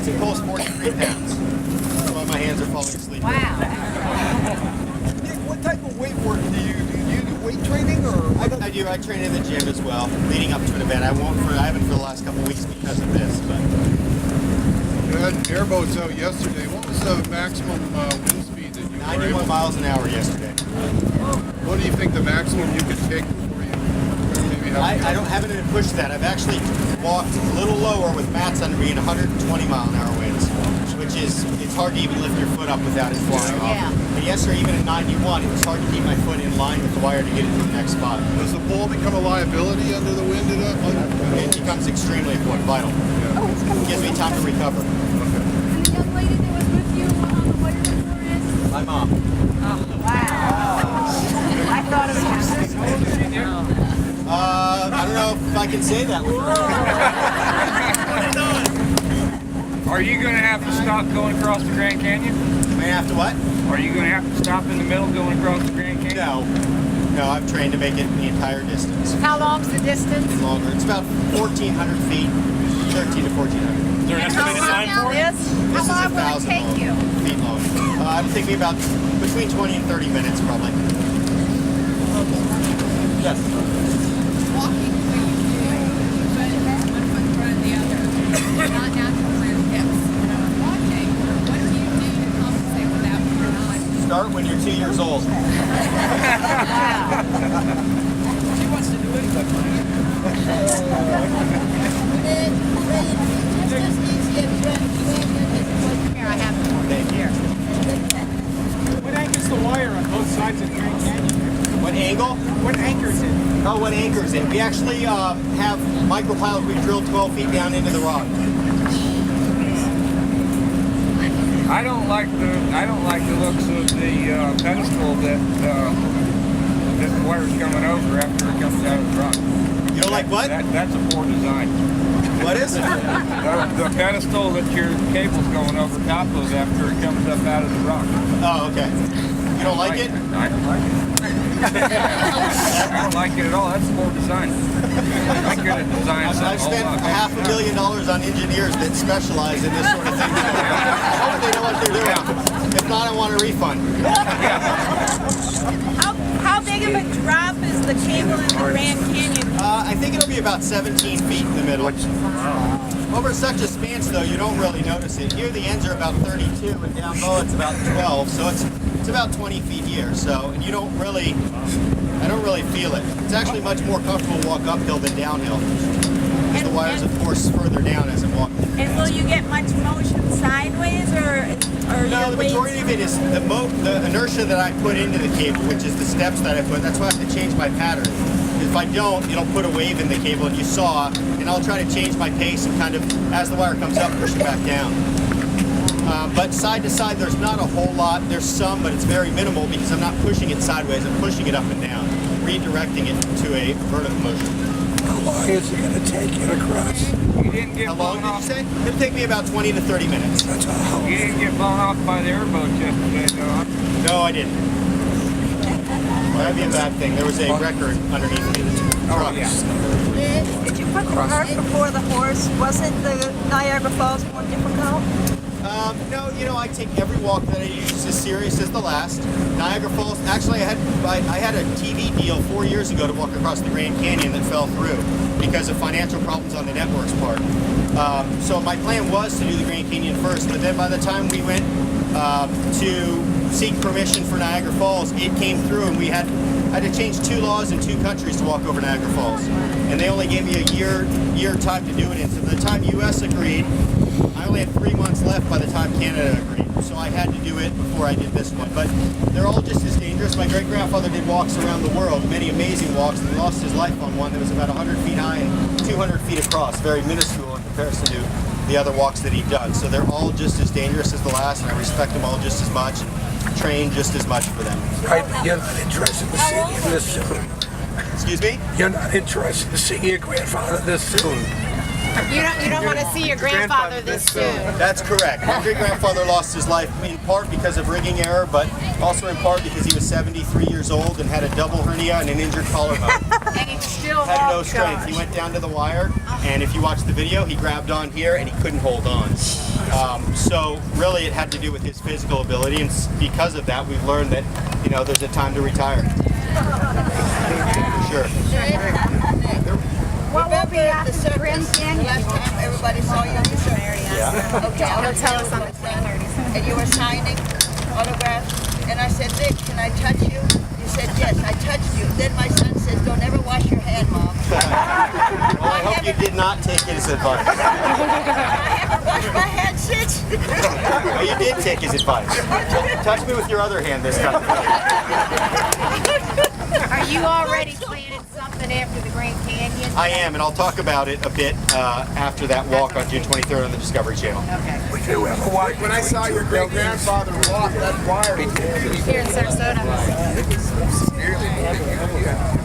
balancing pole is 43 pounds. That's why my hands are falling asleep. Wow. Nick, what type of weight work do you do? Do you do weight training or? I do. I train in the gym as well, leading up to an event. I haven't for the last couple of weeks because of this. But You had airboats out yesterday. What was the maximum wind speed that you were 91 miles an hour yesterday. What do you think the maximum you could take before you maybe have? I haven't even pushed that. I've actually walked a little lower with mats under me at 120 mile an hour winds, which is, it's hard to even lift your foot up without it flying off. Yeah. But yesterday, even at 91, it was hard to keep my foot in line with the wire to get it to the next spot. Does the pole become a liability under the wind? It becomes extremely important, vital. It gives me time to recover. And the young lady that was with you on the wire before is? My mom. Wow. I thought it was your sister. I don't know if I can say that with her. Are you going to have to stop going across the Grand Canyon? May I have to what? Are you going to have to stop in the middle going across the Grand Canyon? No, I've trained to make it the entire distance. How long's the distance? Longer. It's about 1,400 feet, 13 to 1,400. Is there an estimated time for it? How This is long will it 1,000 take you? feet long. It'll take me about between 20 and 30 minutes, probably. Yes. Walking the way you do, but one foot in front of the other. Not natural for your hips. Walking, what do you do to compensate for that when you're not? Start when you're 2 years old. She wants to do it, but Here, I have one. Thank you. What anchors the wire on both sides of the Grand Canyon? What angle? What anchors it? Oh, what anchors it? We actually have micropiles we drilled 12 feet down into the rock. I don't like the looks of the pedestal that the wire's coming over after it comes out of the rock. You don't like what? That's a poor design. What is it? The pedestal that your cable's going over top of after it comes up out of the rock. Oh, okay. You don't like it? I don't like it. I don't like it at all. That's poor design. I could have designed something. I've spent $500,000 on engineers that specialize in this sort of thing. I hope they know what they're doing. If not, I want a refund. How big of a drop is the cable in the Grand Canyon? I think it'll be about 17 feet in the middle. Over such a span, though, you don't really notice it. Here, the ends are about 32, and down low, it's about 12. So it's about 20 feet here. So, and I don't really feel it. It's actually much more comfortable to walk uphill than downhill. Because the wires, of course, further down as it walks. And will you get much motion sideways or No, the majority of it is the inertia that I put into the cable, which is the steps that I put. That's why I have to change my pattern. If I don't, it'll put a wave in the cable, and you saw, and I'll try to change my pace and kind of, as the wire comes up, push it back down. But side to side, there's not a whole lot. There's some, but it's very minimal because I'm not pushing it sideways. I'm pushing it up and down, redirecting it to a vertical motion. How long is it going to take you to cross? You didn't get How long blown did you off. say? It'll take me about 20 to 30 minutes. That's all. You didn't get blown off by the airboat yesterday, though. No, I didn't. That'd be a bad thing. There was a record underneath me. Oh, yeah. Did you put the cart before the horse? Wasn't the Niagara Falls more difficult? No, I take every walk that I use as serious as the last. Niagara Falls, actually I had a TV deal 4 years ago to walk across the Grand Canyon that fell through because of financial problems on the network's part. So my plan was to do the Grand Canyon first, but then by the time we went to seek permission for Niagara Falls, it came through and I had to change 2 laws in 2 countries to walk over Niagara Falls. And they only gave me a year time to do it in. So by the time US agreed, I only had 3 months left by the time Canada agreed. So I had to do it before I did this one. But they're all just as dangerous. My great-grandfather did walks around the world, many amazing walks, and he lost his life on one that was about 100 feet high and 200 feet across, very minuscule in comparison to the other walks that he'd done. So they're all just as dangerous as the last, and I respect them all just as much, and train just as much for them. Right, but you're not interested in seeing him this soon. Excuse me? You're not interested in seeing your grandfather this soon. You don't want to see your grandfather this soon. That's correct. My great-grandfather lost his life in part because of rigging error, but also in part because he was 73 years old and had a double hernia and an injured collarbone. And he still Had no walks, strength. gosh. He went down to the wire, and if you watch the video, he grabbed on here and he couldn't hold on. So really it had to do with his physical ability, and because of that we've learned that, you know, there's a time to retire. For sure. What will be after the Grand Canyon? Last time everybody saw you in the circus. Yeah. Okay, I'll tell us on the and you were signing autographs, and I said, Nick, can I touch you? You said, yes, I touched you. Then my son says, don't ever wash your hand, Mom. Well, I hope you did not take his advice. I haven't washed my hand since. Well, you did take his advice. Touch me with your other hand this time. Are you already planning something after the Grand Canyon? I am, and I'll talk about it a bit after that walk on June 23rd on the Discovery Channel. Okay. When I saw your great grandfather walk that wire, Here in Sarasota.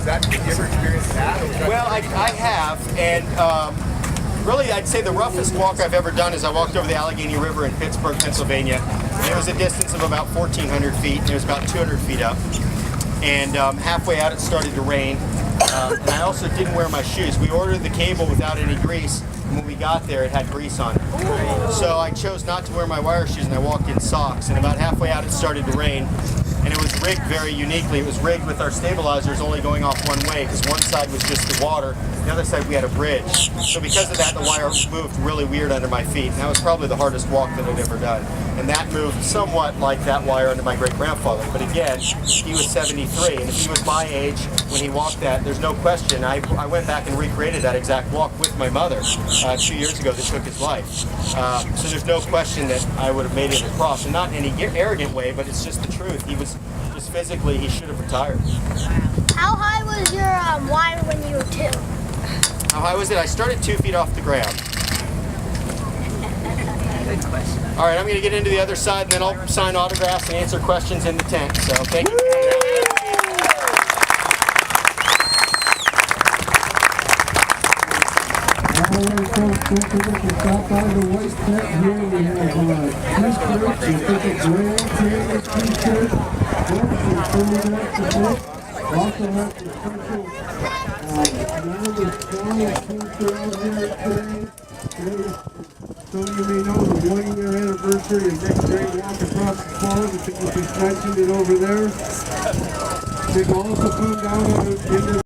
is that you ever experienced that? Well, I have, and really I'd say the roughest walk I've ever done is I walked over the Allegheny River in Pittsburgh, Pennsylvania. It was a distance of about 1,400 feet, and it was about 200 feet up. And halfway out it started to rain, and I also didn't wear my shoes. We ordered the cable without any grease, and when we got there it had grease on it. So I chose not to wear my wire shoes, and I walked in socks, and about halfway out it started to rain. And it was rigged very uniquely. It was rigged with our stabilizers only going off one way, because one side was just the water, the other side we had a bridge. So because of that, the wire moved really weird under my feet, and that was probably the hardest walk that I'd ever done. And that moved somewhat like that wire under my great-grandfather. But again, he was 73, and if he was my age when he walked that, there's no question. I went back and recreated that exact walk with my mother 2 years ago that took his life. So there's no question that I would have made it across, and not in any arrogant way, but it's just the truth. He was just physically, he should have retired. How high was your wire when you were 2? How high was it? I started 2 feet off the ground. Good question. All right, I'm going to get into the other side, and then I'll sign autographs and answer questions in the tent. So thank you. All right, folks, don't forget to stop by the White Tent here. We have t-shirts, you think a Grand Canyon t-shirt, books and food after this. Also have the special anonymous Donald t-shirt out here today. Some of you may know the 1-year anniversary of Nick's great walk across the falls. I think we just mentioned it over there. They can also come down into